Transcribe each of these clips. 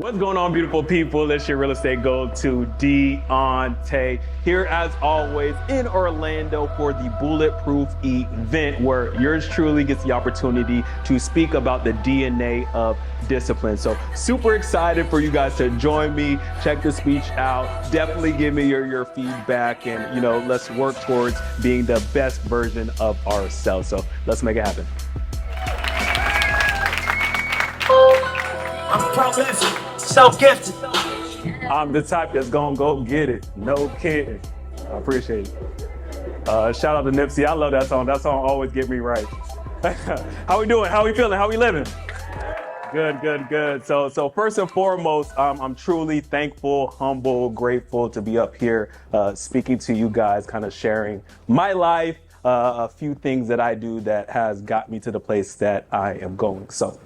What's going on, beautiful people? It's your real estate go-to, Diante, here as always in Orlando for the Bulletproof event, where yours truly gets the opportunity to speak about the DNA of discipline. So super excited for you guys to join me. Check the speech out. Definitely give me your feedback, and let's work towards being the best version of ourselves. So let's make it happen. I'm prolific, self-gifted. I'm the type that's gonna go get it. No kidding. I appreciate it. Shout out to Nipsey. I love that song. That song always get me right. How we doing? How we feeling? How we living? Good. So first and foremost, I'm truly thankful, humble, grateful to be up here speaking to you guys, kind of sharing my life, a few things that I do that has got me to the place that I am going. So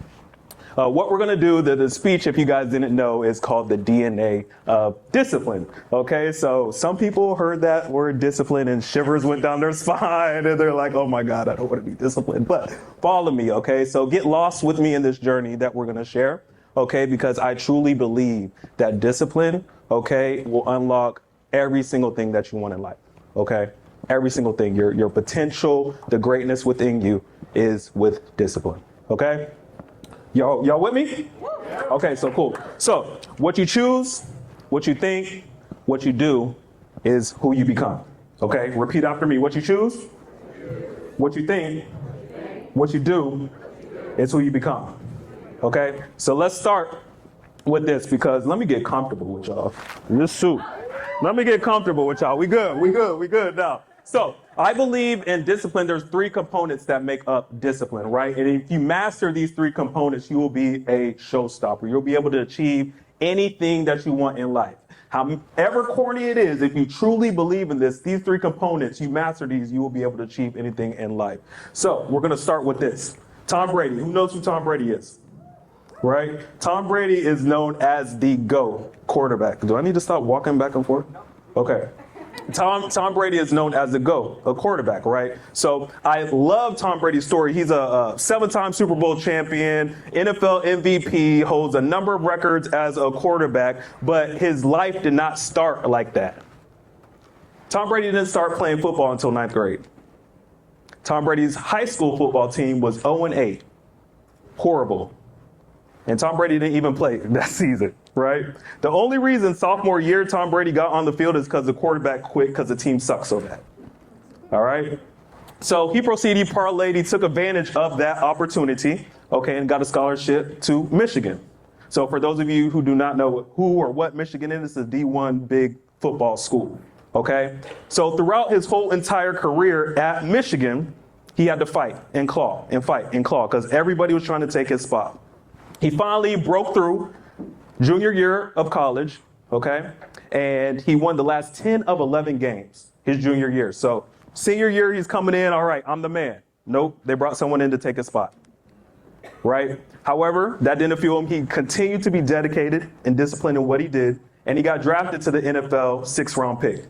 what we're gonna do, the speech, if you guys didn't know, is called the DNA of discipline. Okay, so some people heard that word discipline and shivers went down their spine and they're like, oh my God, I don't wanna be disciplined, but follow me, okay? So get lost with me in this journey that we're gonna share, okay? Because I truly believe that discipline, okay, will unlock every single thing that you want in life, okay? Every single thing, your potential, the greatness within you is with discipline, okay? Y'all with me? Okay, so cool. So what you choose, what you think, what you do is who you become. Okay, repeat after me. What you choose, what you think, what you do is who you become. Okay, so let's start with this, because let me get comfortable with y'all. This suit. Let me get comfortable with y'all. We good now. So I believe in discipline. There's three components that make up discipline, right? And if you master these three components, you will be a showstopper. You'll be able to achieve anything that you want in life. However corny it is, if you truly believe in this, these three components, you master these, you will be able to achieve anything in life. So we're going to start with this. Tom Brady. Who knows who Tom Brady is? Right? Tom Brady is known as the GOAT quarterback. Do I need to stop walking back and forth? Okay. Tom Brady is known as the GOAT, a quarterback, right? So I love Tom Brady's story. He's a 7-time Super Bowl champion, NFL MVP, holds a number of records as a quarterback, but his life did not start like that. Tom Brady didn't start playing football until 9th grade. Tom Brady's high school football team was 0-8. Horrible. And Tom Brady didn't even play that season, right? The only reason sophomore year Tom Brady got on the field is because the quarterback quit because the team sucked so bad. All right? So he proceeded, parlayed, he took advantage of that opportunity, okay, and got a scholarship to Michigan. So for those of you who do not know who or what Michigan is, it's a D1 big football school, okay? So throughout his whole entire career at Michigan, he had to fight and claw and fight and claw because everybody was trying to take his spot. He finally broke through junior year of college, okay? And he won the last 10 of 11 games his junior year. So senior year, he's coming in, all right, I'm the man. Nope, they brought someone in to take his spot, right? However, that didn't fuel him. He continued to be dedicated and disciplined in what he did, and he got drafted to the NFL 6th-round pick.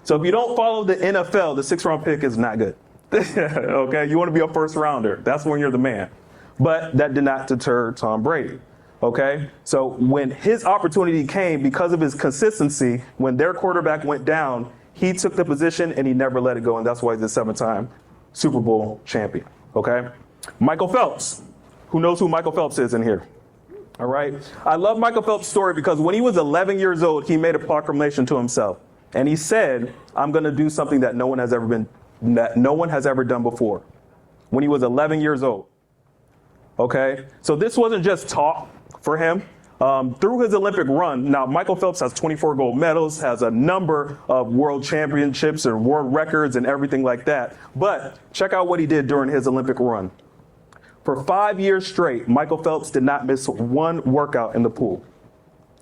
So if you don't follow the NFL, the 6th-round pick is not good, okay? You want to be a first rounder. That's when you're the man. But that did not deter Tom Brady, okay? So when his opportunity came, because of his consistency, when their quarterback went down, he took the position and he never let it go, and that's why he's a 7-time Super Bowl champion, okay? Michael Phelps. Who knows who Michael Phelps is in here? All right? I love Michael Phelps' story because when he was 11 years old, he made a proclamation to himself, and he said, I'm going to do something that no one has ever done before, when he was 11 years old. Okay, so this wasn't just talk for him. Through his Olympic run, now Michael Phelps has 24 gold medals, has a number of world championships and world records and everything like that. But check out what he did during his Olympic run. For 5 years straight, Michael Phelps did not miss one workout in the pool.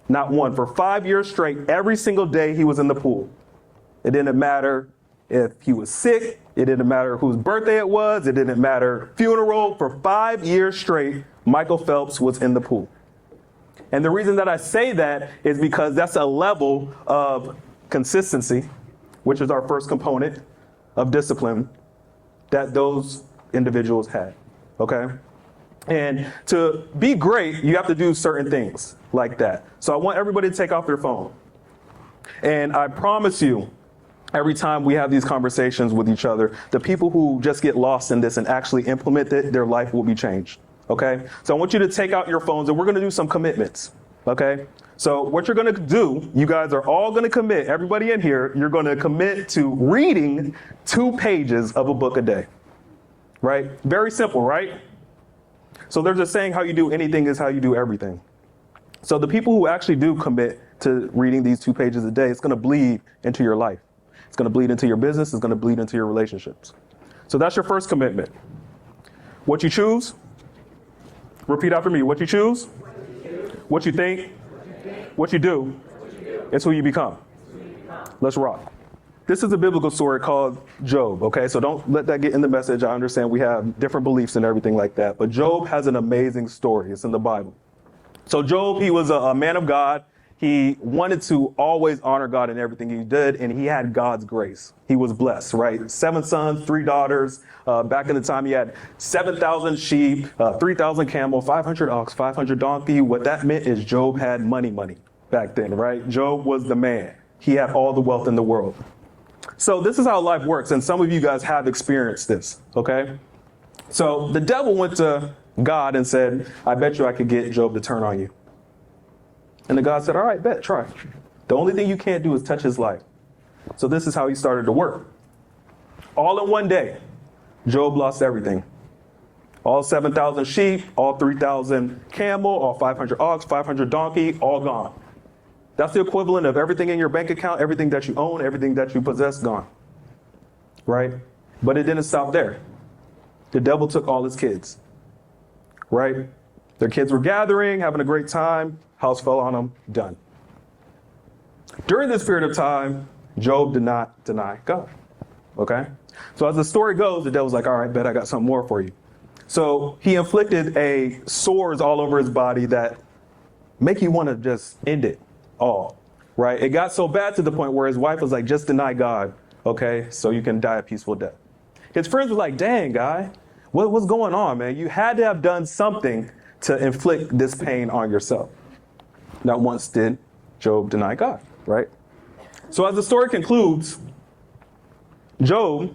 Not one. For 5 years straight, every single day he was in the pool. It didn't matter if he was sick, it didn't matter whose birthday it was, it didn't matter funeral. For 5 years straight, Michael Phelps was in the pool. And the reason that I say that is because that's a level of consistency, which is our first component of discipline, that those individuals had, okay? And to be great, you have to do certain things like that. So I want everybody to take off their phone. And I promise you, every time we have these conversations with each other, the people who just get lost in this and actually implement it, their life will be changed. Okay? So I want you to take out your phones and we're going to do some commitments. Okay? So what you're going to do, you guys are all going to commit, everybody in here, you're going to commit to reading 2 pages of a book a day. Right? Very simple, right? So there's a saying, how you do anything is how you do everything. So the people who actually do commit to reading these 2 pages a day, it's going to bleed into your life. It's going to bleed into your business. It's going to bleed into your relationships. So that's your first commitment. What you choose? Repeat after me. What you choose? What you think? What you do? It's who you become. Let's rock. This is a biblical story called Job, okay? So don't let that get in the message. I understand we have different beliefs and everything like that. But Job has an amazing story. It's in the Bible. So Job, he was a man of God. He wanted to always honor God in everything he did, and he had God's grace. He was blessed, right? 7 sons, 3 daughters. Back in the time, he had 7,000 sheep, 3,000 camel, 500 ox, 500 donkey. What that meant is Job had money back then, right? Job was the man. He had all the wealth in the world. So this is how life works, and some of you guys have experienced this, okay? So the devil went to God and said, I bet you I could get Job to turn on you. And the God said, all right, bet, try. The only thing you can't do is touch his life. So this is how he started to work. All in one day, Job lost everything. All 7,000 sheep, all 3,000 camel, all 500 ox, 500 donkey, all gone. That's the equivalent of everything in your bank account, everything that you own, everything that you possess, gone. Right? But it didn't stop there. The devil took all his kids. Right? Their kids were gathering, having a great time. House fell on them, done. During this period of time, Job did not deny God. Okay? So as the story goes, the devil's like, all right, bet I got something more for you. So he inflicted sores all over his body that make you want to just end it all. Right? It got so bad to the point where his wife was like, just deny God, okay, so you can die a peaceful death. His friends were like, dang, guy, what's going on, man? You had to have done something to inflict this pain on yourself. Not once did Job deny God, right? So as the story concludes, Job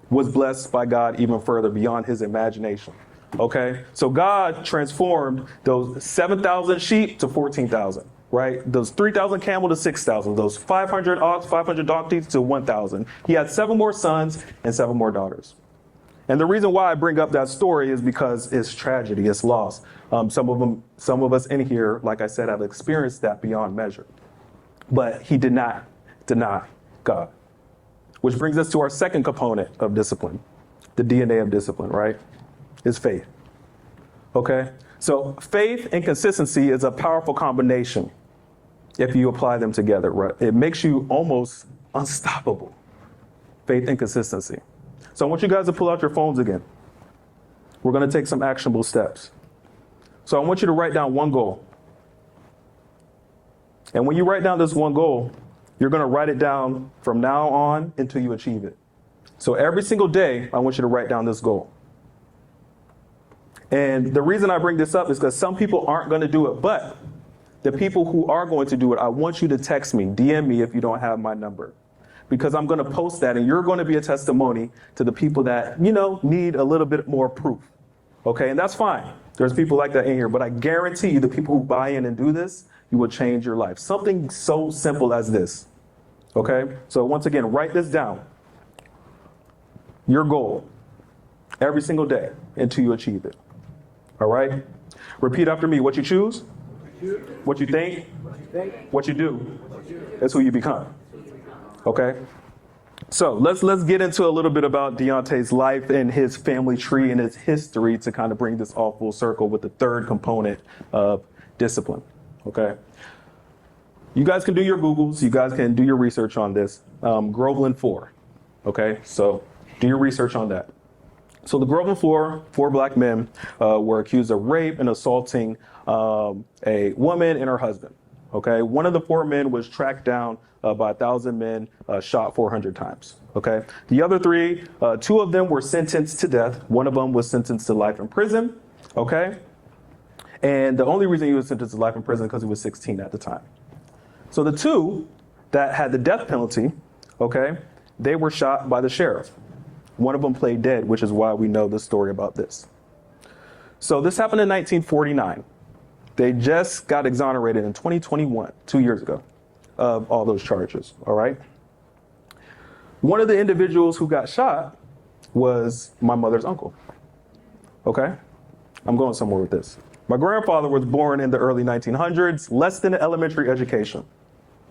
was blessed by God even further beyond his imagination, okay? So God transformed those 7,000 sheep to 14,000, right? Those 3,000 camel to 6,000, those 500 ox, 500 donkeys to 1,000. He had 7 more sons and 7 more daughters. And the reason why I bring up that story is because it's tragedy, it's loss. Some of us in here, like I said, have experienced that beyond measure. But he did not deny God. Which brings us to our second component of discipline, the DNA of discipline, right? Is faith. Okay? So faith and consistency is a powerful combination if you apply them together, right? It makes you almost unstoppable. Faith and consistency. So I want you guys to pull out your phones again. We're going to take some actionable steps. So I want you to write down one goal. And when you write down this one goal, you're going to write it down from now on until you achieve it. So every single day, I want you to write down this goal. And the reason I bring this up is because some people aren't going to do it, but the people who are going to do it, I want you to text me, DM me if you don't have my number. Because I'm going to post that and you're going to be a testimony to the people that, need a little bit more proof. Okay, and that's fine. There's people like that in here, but I guarantee you the people who buy in and do this, you will change your life. Something so simple as this. Okay, so once again, write this down. Your goal every single day until you achieve it. All right? Repeat after me. What you choose, what you think, what you do, that's who you become. Okay? So let's get into a little bit about Diante's life and his family tree and his history to kind of bring this all full circle with the third component of discipline. Okay? You guys can do your Googles. You guys can do your research on this. Groveland 4. Okay? So do your research on that. So the Groveland 4 black men were accused of rape and assaulting a woman and her husband. Okay, one of the 4 men was tracked down by 1,000 men, shot 400 times. Okay, the other 3, 2 of them were sentenced to death. One of them was sentenced to life in prison. okay? And the only reason he was sentenced to life in prison because he was 16 at the time. So the two that had the death penalty, okay, they were shot by the sheriff. One of them played dead, which is why we know the story about this. So this happened in 1949. They just got exonerated in 2021, 2 years ago, of all those charges, all right? One of the individuals who got shot was my mother's uncle, okay? I'm going somewhere with this. My grandfather was born in the early 1900s, less than an elementary education.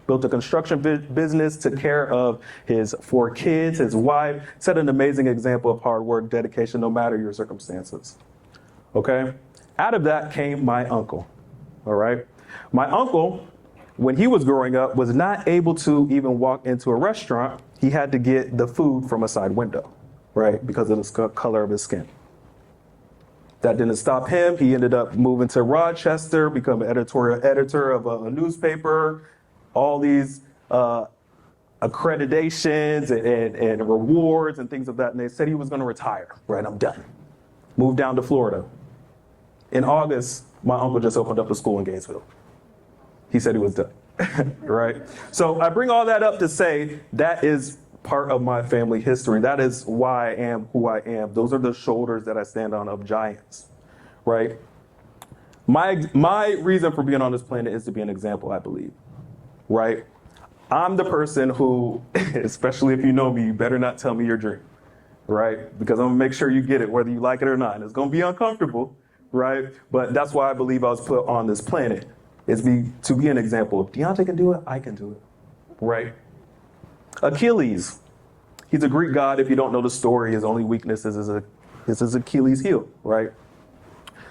Built a construction business, took care of his 4 kids, his wife, set an amazing example of hard work, dedication, no matter your circumstances, okay? Out of that came my uncle, all right? My uncle, when he was growing up, was not able to even walk into a restaurant. He had to get the food from a side window, right? Because of the color of his skin. That didn't stop him. He ended up moving to Rochester, become an editorial editor of a newspaper, all these accreditations and rewards and things of that. And they said he was going to retire, right? I'm done. Moved down to Florida. In August, my uncle just opened up a school in Gainesville. He said he was done, right? So I bring all that up to say that is part of my family history. That is why I am who I am. Those are the shoulders that I stand on of giants, right? My reason for being on this planet is to be an example, I believe, right? I'm the person who, especially if you know me, you better not tell me your dream, right? Because I'm gonna make sure you get it, whether you like it or not. And it's gonna be uncomfortable, right? But that's why I believe I was put on this planet, is to be an example. If Diante can do it, I can do it, right? Achilles, he's a Greek god. If you don't know the story, his only weakness is his Achilles heel, right?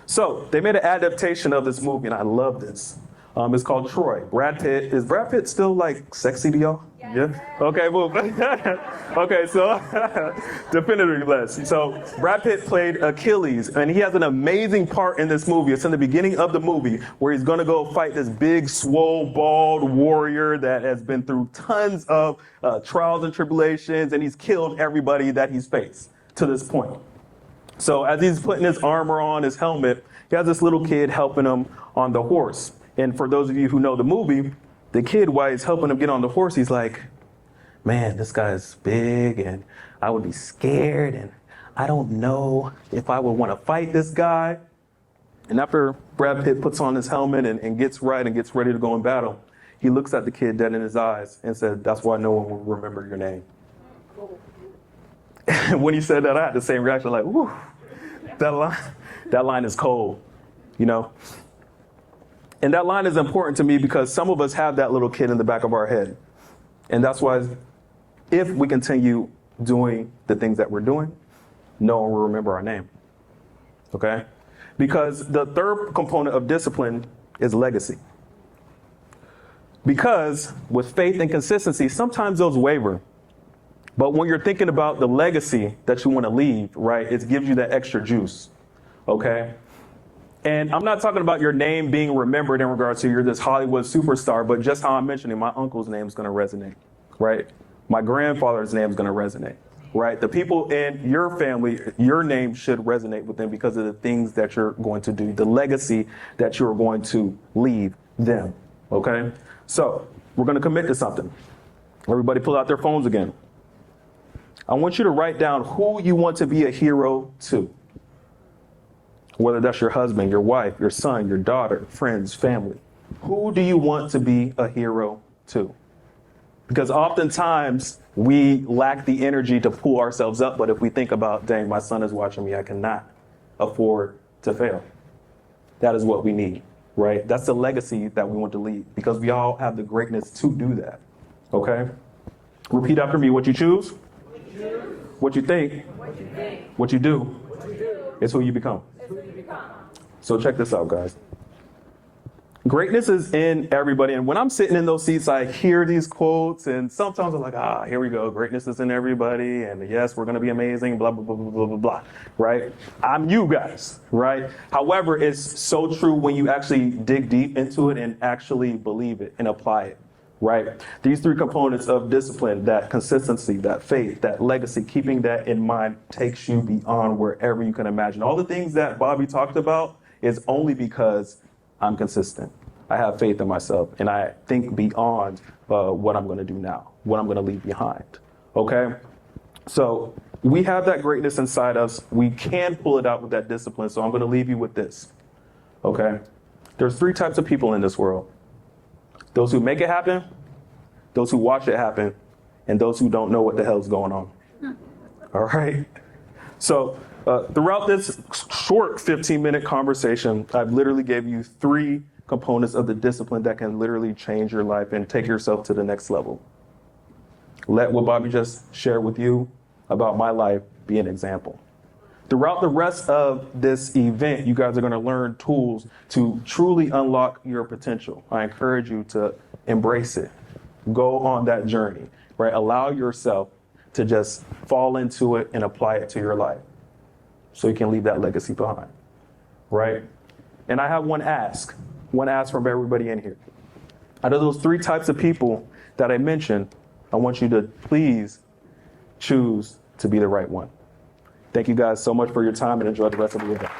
So they made an adaptation of this movie, and I love this. It's called Troy. Brad Pitt. Is Brad Pitt still like sexy to y'all? Yeah. Okay, well, okay, so definitively less. So Brad Pitt played Achilles, and he has an amazing part in this movie. It's in the beginning of the movie where he's going to go fight this big, swole, bald warrior that has been through tons of trials and tribulations, and he's killed everybody that he's faced to this point. So as he's putting his armor on, his helmet, he has this little kid helping him on the horse. And for those of you who know the movie, the kid, while he's helping him get on the horse, he's like, man, this guy's big and I would be scared and I don't know if I would want to fight this guy. And after Brad Pitt puts on his helmet and gets right and gets ready to go in battle, he looks at the kid dead in his eyes and said, that's why no one will remember your name. When he said that, I had the same reaction, like, whew, that line is cold, you know? And that line is important to me because some of us have that little kid in the back of our head. And that's why if we continue doing the things that we're doing, no one will remember our name, okay? Because the third component of discipline is legacy. Because with faith and consistency, sometimes those waver. But when you're thinking about the legacy that you want to leave, right, it gives you that extra juice, okay? And I'm not talking about your name being remembered in regards to you're this Hollywood superstar, but just how I'm mentioning, my uncle's name is going to resonate, right? My grandfather's name is going to resonate, right? The people in your family, your name should resonate with them because of the things that you're going to do, the legacy that you're going to leave them, okay? So we're going to commit to something. Everybody pull out their phones again. I want you to write down who you want to be a hero to. Whether that's your husband, your wife, your son, your daughter, friends, family. Who do you want to be a hero to? Because oftentimes we lack the energy to pull ourselves up. But if we think about, dang, my son is watching me, I cannot afford to fail. That is what we need, right? That's the legacy that we want to leave because we all have the greatness to do that, okay? Repeat after me. What you choose, what you think, what you do, is who you become. So check this out, guys. Greatness is in everybody. And when I'm sitting in those seats, I hear these quotes and sometimes I'm like, here we go. Greatness is in everybody. And yes, we're going to be amazing, blah, blah, blah, blah, blah, blah, blah, right? I'm you guys, right? However, it's so true when you actually dig deep into it and actually believe it and apply it, right? These three components of discipline, that consistency, that faith, that legacy, keeping that in mind takes you beyond wherever you can imagine. All the things that Bobby talked about is only because I'm consistent. I have faith in myself and I think beyond what I'm going to do now, what I'm going to leave behind. Okay? So we have that greatness inside us. We can pull it out with that discipline. So I'm going to leave you with this. Okay? There's three types of people in this world. Those who make it happen, those who watch it happen, and those who don't know what the hell's going on. All right? So throughout this short 15-minute conversation, I've literally gave you three components of the discipline that can literally change your life and take yourself to the next level. Let what Bobby just shared with you about my life be an example. Throughout the rest of this event, you guys are going to learn tools to truly unlock your potential. I encourage you to embrace it. Go on that journey, right? Allow yourself to just fall into it and apply it to your life so you can leave that legacy behind, right? And I have one ask from everybody in here. Out of those three types of people that I mentioned, I want you to please choose to be the right one. Thank you guys so much for your time and enjoy the rest of the event.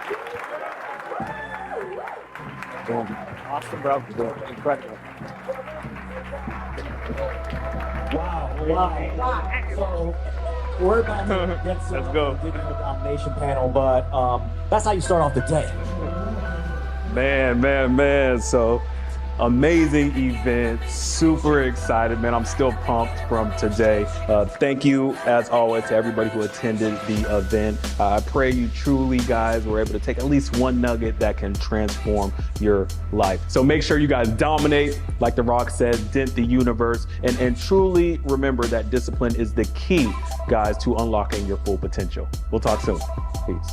Awesome, bro. Incredible. Wow. So we're about to get some Let's go. Digging the domination panel, but that's how you start off the day. Man. So amazing event. Super excited, man. I'm still pumped from today. Thank you, as always, to everybody who attended the event. I pray you truly, guys, were able to take at least one nugget that can transform your life. So make sure you guys dominate, like The Rock said, dent the universe, and truly remember that discipline is the key, guys, to unlocking your full potential. We'll talk soon. Peace.